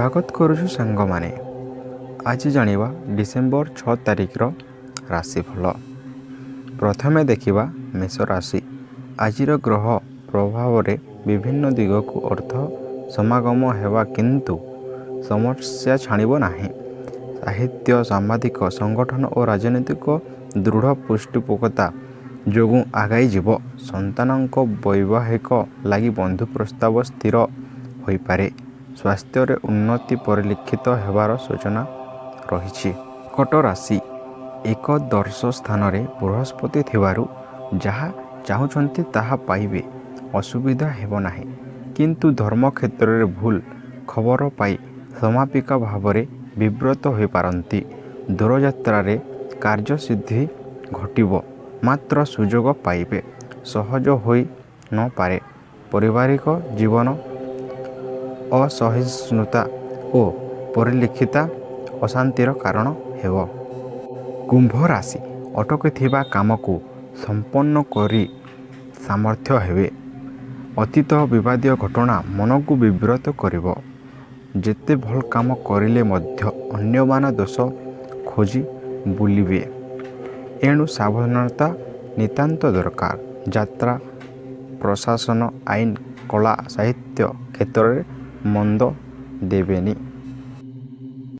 स्वागत करुछु सांग माने। आज जानिबा डिसेम्बर 6 तारिखर राशिफल। प्रथमे देखिबा मेष राशि। आजिर ग्रह प्रभाव रे विभिन्न दिगकु अर्थ समागम हेबा किंतु समस्या छाणिब नाही। साहित्य सामाजिक संगठन और राजनीतिक दृढ़ पृष्ठपोषकता जोगु आगाई जीव। संतानक वैवाहिक लागि बंधु प्रस्ताव स्थिर होई पारे। स्वास्थ्य रे उन्नति परिलक्षित हेबार सूचना रही। कर्कट राशि। एकदर्श स्थान रे बृहस्पति थिबारु जहा चाहुचंती ताहा पाइबे। असुविधा हेब नाही किंतु धर्म क्षेत्र रे भूल खबर पाई समापिका भाव रे विव्रत होई पारंती। दूर यात्रा रे कार्य सिद्धि घटिब मात्र सुजोग पाइबे। सहज होई न पारे। पारिवारिक जीवन असहिष्णुता और परिलक्षिता अशांतिर कारण हेब। कुंभ राशि। अटकी काम को संपन्न करी सामर्थ्य हेबे। अतीत विवादीय घटना मन को विव्रत करिब। जेते भल काम करिले मध्य अन्यमान दोष खोजी बुलिबे। एणु सावधानता नितांत दरकार। यात्रा प्रशासन आईन कला साहित्य क्षेत्र में मंद देवेनी।